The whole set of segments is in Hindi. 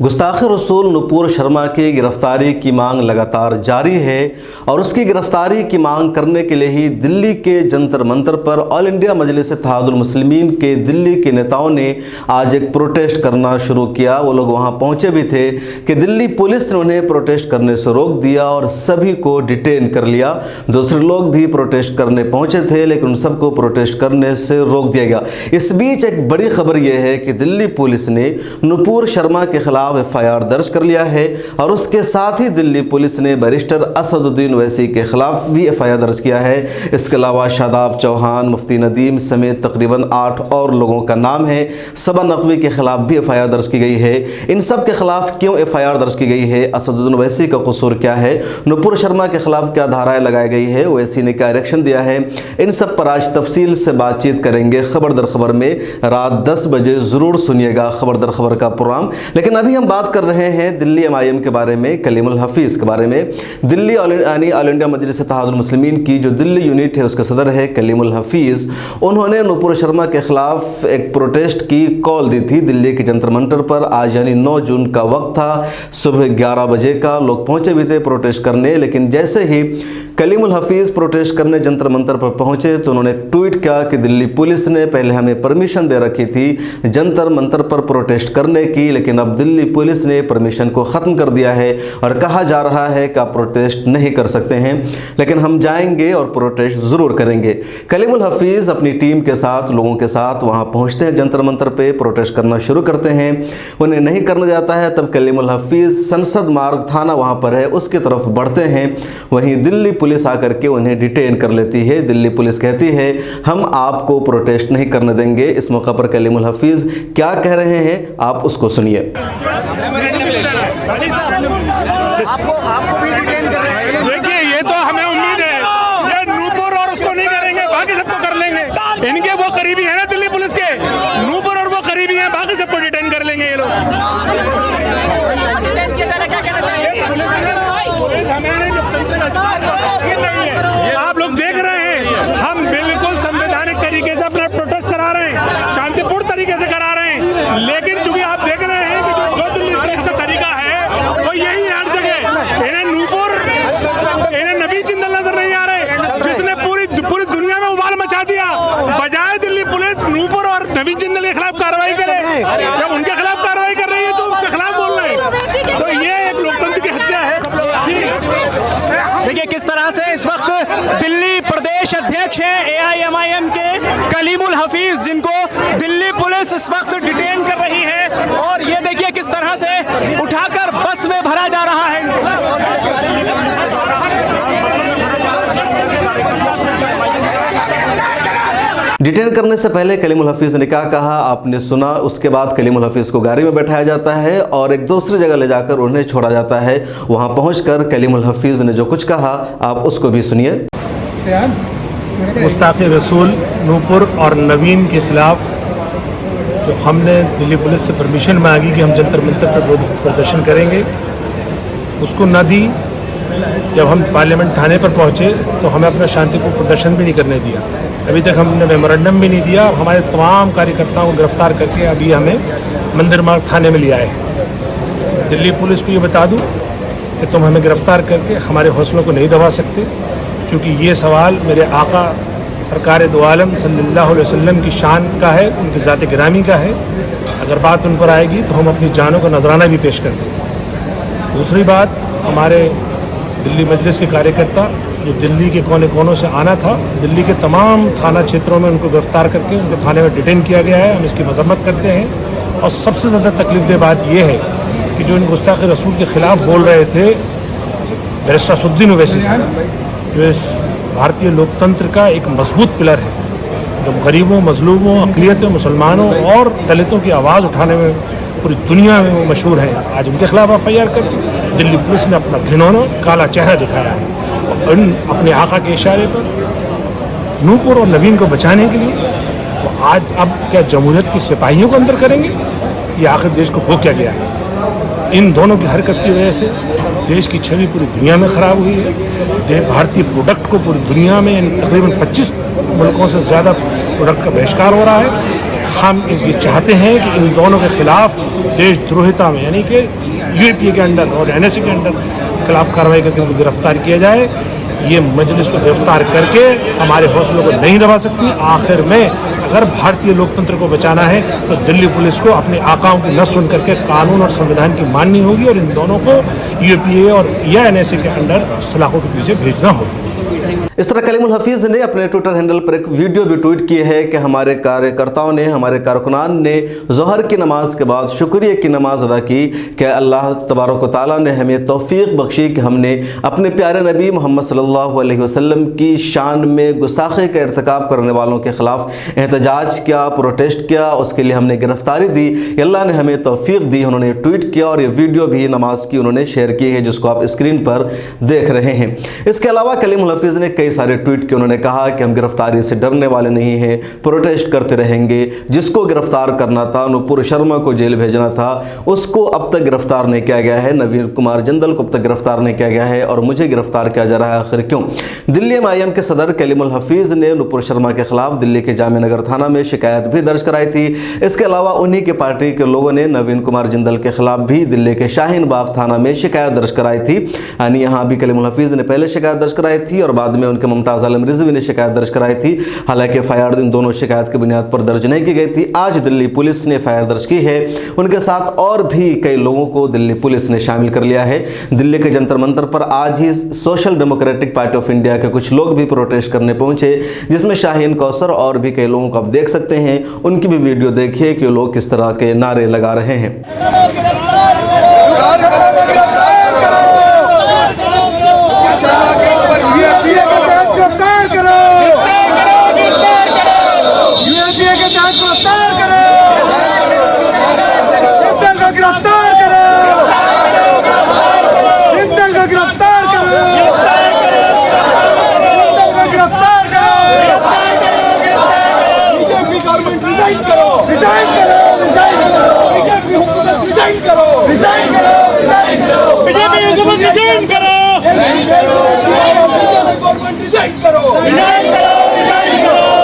गुस्ताख रसूल नुपुर शर्मा की गिरफ्तारी की मांग लगातार जारी है और उसकी गिरफ्तारी की मांग करने के लिए ही दिल्ली के जंतर मंतर पर ऑल इंडिया मजलिस इत्तेहादुल मुस्लिमीन के दिल्ली के नेताओं ने आज एक प्रोटेस्ट करना शुरू किया। वो लोग वहां पहुंचे भी थे कि दिल्ली पुलिस ने उन्हें प्रोटेस्ट करने से रोक दिया और सभी को डिटेन कर लिया। दूसरे लोग भी प्रोटेस्ट करने पहुंचे थे लेकिन उन सबको प्रोटेस्ट करने से रोक दिया गया। इस बीच एक बड़ी खबर यह है कि दिल्ली पुलिस ने नुपुर शर्मा के खिलाफ FIR दर्ज कर लिया है और उसके साथ ही दिल्ली पुलिस ने बैरिस्टर असदुद्दीन ओवैसी के खिलाफ भी FIR दर्ज किया है। इसके अलावा शादाब चौहान, मुफ्ती नदीम समेत तकरीबन 8 और लोगों का नाम है। सबा नकवी के खिलाफ भी FIR दर्ज की गई है। इन सब के खिलाफ क्यों FIR दर्ज की गई है? असदुद्दीन ओवैसी का कसूर क्या है? नुपुर शर्मा के खिलाफ क्या धाराएं लगाई गई है? ओवैसी ने क्या रिएक्शन दिया है? इन सब पर आज तफसील से बातचीत करेंगे खबर दर खबर में। रात 10 बजे ज़रूर सुनिएगा खबर दर खबर का प्रोग्राम। लेकिन अभी हम बात कर रहे हैं दिल्ली MIM के बारे में, कलीमुल हफीज़ के बारे में। दिल्ली ऑल इंडिया मजलिस इत्तेहादुल मुस्लिमीन की जो दिल्ली यूनिट है उसके सदर है कलीमुल हफीज़। उन्होंने नुपुर शर्मा के खिलाफ एक प्रोटेस्ट की कॉल दी थी दिल्ली के जंतर मंतर पर। आज यानी 9 जून का वक्त था, सुबह 11 बजे का। लोग पहुंचे भी थे प्रोटेस्ट करने, लेकिन जैसे ही कलीमुल हफीज़ प्रोटेस्ट करने जंतर मंतर पर पहुंचे तो उन्होंने ट्वीट किया कि दिल्ली पुलिस ने पहले हमें परमिशन दे रखी थी जंतर मंतर पर प्रोटेस्ट करने की, लेकिन अब दिल्ली पुलिस ने परमिशन को ख़त्म कर दिया है और कहा जा रहा है कि आप प्रोटेस्ट नहीं कर सकते हैं, लेकिन हम जाएंगे और प्रोटेस्ट ज़रूर करेंगे। कलीमुल हफीज़ अपनी टीम के साथ, लोगों के साथ वहाँ पहुँचते हैं जंतर मंतर पर, प्रोटेस्ट करना शुरू करते हैं। उन्हें नहीं करने जाता है तब कलीमुल हफीज़ संसद मार्ग थाना वहाँ पर है उसकी तरफ बढ़ते हैं। वहीं दिल्ली पुलिस आकर के उन्हें डिटेन कर लेती है। दिल्ली पुलिस कहती है हम आपको प्रोटेस्ट नहीं करने देंगे। इस मौका पर कलीमुल हफीज़ क्या कह रहे हैं आप उसको सुनिए। देखिए, ये तो हमें उम्मीद है ये नुपुर और उसको नहीं करेंगे, बाकी सबको कर लेंगे। इनके वो करीबी है ना दिल्ली पुलिस के, नुपुर और वो करीबी हैं, बाकी सबको डिटेन कर लेंगे ये लोग। आप लोग देख रहे हैं हम बिल्कुल संवैधानिक तरीके से अपना प्रोटेस्ट करा रहे हैं, शांतिपूर्ण तरीके से करा रहे हैं। लेकिन चूंकि आप देख रहे हैं कि जो दिल्ली पुलिस का तरीका है वो यही है हर जगह। इन्हें नुपुर, इन्हें नबी जिंदल नजर नहीं आ रहे जिसने पूरी दुनिया में उबाल मचा दिया। बजाय दिल्ली पुलिस नुपुर और नबी जिंदल के खिलाफ कार्रवाई करे, जब उनके खिलाफ कार्रवाई कर रही है तो उसके खिलाफ बोल रहे हैं। तो ये एक लोकतंत्र की हत्या है। देखिए किस तरह से इस वक्त दिल्ली प्रदेश अध्यक्ष हैं AIMIM के कलीमुल हफीज, जिनको दिल्ली पुलिस इस वक्त डिटेन कर रही है। और ये देखिए किस तरह से उठाकर बस में भरा जा रहा है। डिटेन करने से पहले कलीमुल हफीज़ ने क्या कहा आपने सुना। उसके बाद कलीमुल हफीज़ को गाड़ी में बैठाया जाता है और एक दूसरी जगह ले जाकर उन्हें छोड़ा जाता है। वहां पहुंचकर कलीमुल हफीज़ ने जो कुछ कहा आप उसको भी सुनिए। गुस्ताख रसूल नुपुर और नवीन के खिलाफ जो हमने दिल्ली पुलिस से परमिशन मांगी कि हम जंतर मंतर पर प्रदर्शन करेंगे, उसको न दी। जब हम पार्लियामेंट थाने पर पहुंचे तो हमें अपना शांतिपूर्ण प्रदर्शन भी नहीं करने दिया। अभी तक हमने मेमोरेंडम भी नहीं दिया और हमारे तमाम कार्यकर्ताओं को गिरफ्तार करके अभी हमें मंदिर मार्ग थाने में लिया है। दिल्ली पुलिस को ये बता दूं कि तुम हमें गिरफ्तार करके हमारे हौसलों को नहीं दबा सकते, क्योंकि ये सवाल मेरे आका सरकार दो आलम सल्लल्लाहु अलैहि वसल्लम की शान का है, उनकी ज़ात गिरामी का है। अगर बात उन पर आएगी तो हम अपनी जानों का नजराना भी पेश कर देंगे। दूसरी बात, हमारे दिल्ली मजलिस के कार्यकर्ता जो दिल्ली के कोने कोनों से आना था, दिल्ली के तमाम थाना क्षेत्रों में उनको गिरफ्तार करके उनको थाने में डिटेन किया गया है। हम इसकी मजम्मत करते हैं। और सबसे ज़्यादा तकलीफदेह बात यह है कि जो इन गुस्ताख रसूल के ख़िलाफ़ बोल रहे थे बैरिस्टर असदुद्दीन ओवैसी साहब, जो इस भारतीय लोकतंत्र का एक मजबूत पिलर है, जो गरीबों, मजलूमों, अक़लियतों, मुसलमानों और दलितों की आवाज़ उठाने में पूरी दुनिया में वो मशहूर हैं, आज उनके खिलाफ FIR करके दिल्ली पुलिस ने अपना घिनौना काला चेहरा दिखाया है। और अपने आका के इशारे पर नूपुर और नवीन को बचाने के लिए वो आज अब क्या जमहूरियत की सिपाहियों को अंदर करेंगे? ये आखिर देश को हो क्या गया है? इन दोनों की हरकत की वजह से देश की छवि पूरी दुनिया में ख़राब हुई है। भारतीय प्रोडक्ट को पूरी दुनिया में यानी तकरीबन 25 मुल्कों से ज़्यादा प्रोडक्ट का बहिष्कार हो रहा है। हम ये चाहते हैं कि इन दोनों के खिलाफ देशद्रोहिता में, यानी कि यूएपीए के अंडर और एनएसए के अंडर खिलाफ कार्रवाई करके उनको गिरफ्तार किया जाए। ये मजलिस को गिरफ्तार करके हमारे हौसलों को नहीं दबा सकती। आखिर में अगर भारतीय लोकतंत्र को बचाना है तो दिल्ली पुलिस को अपने आकाओं की न सुन करके कानून और संविधान की माननी होगी और इन दोनों को यूएपीए और या एनएसए के अंडर सलाखों के पीछे भेजना होगा। इस तरह कलीमुल हफीज़ ने अपने ट्विटर हैंडल पर एक वीडियो भी ट्वीट की है कि हमारे कार्यकर्ताओं ने, हमारे कारकुनान ने ज़ोहर की नमाज के बाद शुक्रिया की नमाज अदा की कि अल्लाह तबारक व तआला ने हमें तौफीक बख्शी कि हमने अपने प्यारे नबी मोहम्मद सल्लल्लाहु अलैहि वसल्लम की शान में गुस्ताखी का इर्तिकाब करने वालों के ख़िलाफ़ एहतजाज किया, प्रोटेस्ट किया, उसके लिए हमने गिरफ्तारी दी, अल्लाह ने हमें तौफीक दी। उन्होंने ट्वीट किया और ये वीडियो भी नमाज की उन्होंने शेयर की है, जिसको आप स्क्रीन पर देख रहे हैं। इसके अलावा कलीमुल हफीज़ ने कई सारे ट्वीट किए। उन्होंने कहा कि हम गिरफ्तारी से डरने वाले नहीं हैं, प्रोटेस्ट करते रहेंगे। जिसको गिरफ्तार करना था, नुपुर शर्मा को जेल भेजना था, उसको अब तक गिरफ्तार नहीं किया गया है। नवीन कुमार जिंदल को अब तक गिरफ्तार नहीं किया गया है और मुझे गिरफ्तार किया जा रहा है, आखिर क्यों? दिल्ली एमआईएम के सदर कलीमुल हफीज़ ने नुपुर शर्मा के खिलाफ दिल्ली के जामिया नगर थाना में शिकायत भी दर्ज कराई थी। इसके अलावा उन्हीं के पार्टी के लोगों ने नवीन कुमार जिंदल के खिलाफ भी दिल्ली के शाहीन बाग थाना में शिकायत दर्ज कराई थी। यानी यहाँ भी कलीमुल हफीज़ ने पहले शिकायत दर्ज कराई थी और बाद में उनके मुमताज़ आलम रिजवी ने शिकायत दर्ज कराई थी। हालांकि एफआईआर इन दोनों शिकायत की बुनियाद पर दर्ज नहीं की गई थी। आज दिल्ली पुलिस ने एफआईआर दर्ज की है। उनके साथ और भी कई लोगों को दिल्ली पुलिस ने शामिल कर लिया है। दिल्ली के जंतर मंतर पर आज ही social democratic party of India के कुछ लोग भी प्रोटेस्ट करने पहुंचे, जिसमें शाहीन कौसर और भी कई लोगों को आप देख सकते हैं। उनकी भी वीडियो देखिए कि लोग किस तरह के नारे लगा रहे हैं।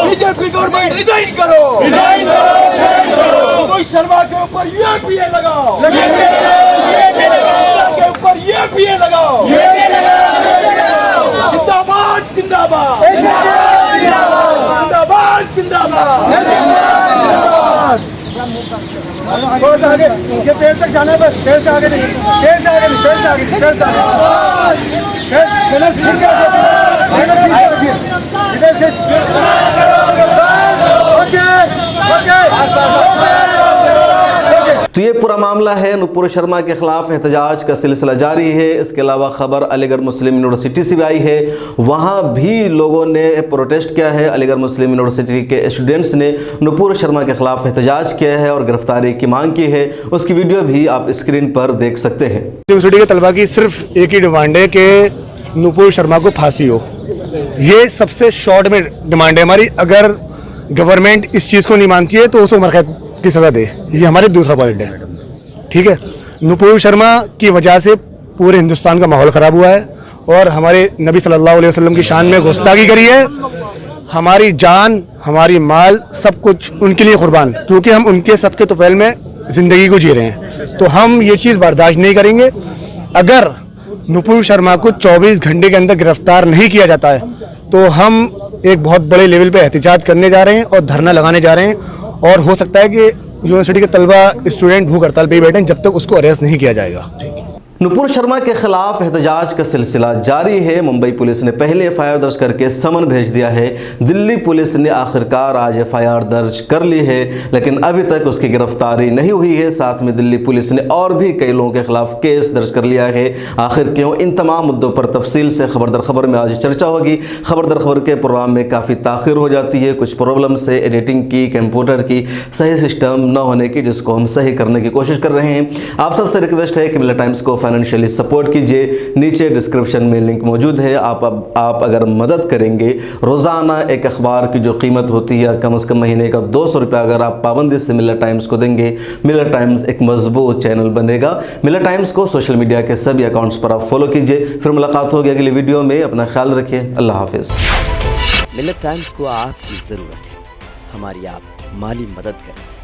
बीजेपी गवर्नमेंट रिजाइन करो, रिजाइन करो। शर्मा के ऊपर यूएपीए लगाओ, के ऊपर यूएपीए लगाओ, जिंदाबाद जिंदाबाद जिंदाबाद जिंदाबाद। थोड़ा सा आगे, ये पेड़ तक जाना है, बस पेड़ से आगे नहीं, पेड़ से आगे नहीं, पेड़ से आगे, पेड़ से आगे। तो ये पूरा मामला है। नुपुर शर्मा के खिलाफ एहतजाज का सिलसिला जारी है। इसके अलावा खबर अलीगढ़ मुस्लिम यूनिवर्सिटी से भी आई है, वहाँ भी लोगों ने प्रोटेस्ट किया है। अलीगढ़ मुस्लिम यूनिवर्सिटी के स्टूडेंट्स ने नुपुर शर्मा के खिलाफ एहतजाज किया है और गिरफ्तारी की मांग की है। उसकी वीडियो भी आप स्क्रीन पर देख सकते हैं। यूनिवर्सिटी के तलबा की सिर्फ एक ही डिमांड है कि नुपुर शर्मा को फांसी हो। ये सबसे शॉर्ट में डिमांड है हमारी। अगर गवर्नमेंट इस चीज़ को नहीं मानती है तो उसे उम्र कैद की सज़ा दे। ये हमारी दूसरा पॉइंट है, ठीक है। नुपुर शर्मा की वजह से पूरे हिंदुस्तान का माहौल ख़राब हुआ है और हमारे नबी सल्लल्लाहु अलैहि वसल्लम की शान में गुस्ताखी करी है। हमारी जान, हमारी माल, सब कुछ उनके लिए कुर्बान, क्योंकि हम उनके सदक़े तौफ़ील में ज़िंदगी को जी रहे हैं। तो हम ये चीज़ बर्दाश्त नहीं करेंगे। अगर नुपुर शर्मा को 24 घंटे के अंदर गिरफ्तार नहीं किया जाता है तो हम एक बहुत बड़े लेवल पे एहतिजाज करने जा रहे हैं और धरना लगाने जा रहे हैं। और हो सकता है कि यूनिवर्सिटी के तलबा स्टूडेंट भूख हड़ताल पे ही बैठे जब तक उसको अरेस्ट नहीं किया जाएगा। नुपुर शर्मा के खिलाफ एहतजाज का सिलसिला जारी है। मुंबई पुलिस ने पहले एफआईआर दर्ज करके समन भेज दिया है। दिल्ली पुलिस ने आखिरकार आज एफआईआर दर्ज कर ली है, लेकिन अभी तक उसकी गिरफ्तारी नहीं हुई है। साथ में दिल्ली पुलिस ने और भी कई लोगों के खिलाफ केस दर्ज कर लिया है। आखिर क्यों? इन तमाम मुद्दों पर तफसील से खबर दर खबर में आज चर्चा होगी। खबर दर खबर के प्रोग्राम में काफ़ी ताख़िर हो जाती है, कुछ प्रॉब्लम से एडिटिंग की, कंप्यूटर की सही सिस्टम न होने की, जिसको हम सही करने की कोशिश कर रहे हैं। आप सबसे रिक्वेस्ट है कि मिलर टाइम्स को फाइनेंशियली सपोर्ट कीजिए। नीचे डिस्क्रिप्शन में लिंक मौजूद है। आप अगर मदद करेंगे, रोज़ाना एक अखबार की जो कीमत होती है कम से कम महीने का 200 रुपया अगर आप पाबंदी से मिलर टाइम्स को देंगे, मिलर टाइम्स एक मजबूत चैनल बनेगा। मिलर टाइम्स को सोशल मीडिया के सभी अकाउंट्स पर आप फॉलो कीजिए। फिर मुलाकात होगी अगली वीडियो में। अपना ख्याल रखिए। अल्लाह हाफिज़। मिलर टाइम्स को आपकी ज़रूरत है, हमारी आप माली मदद करें।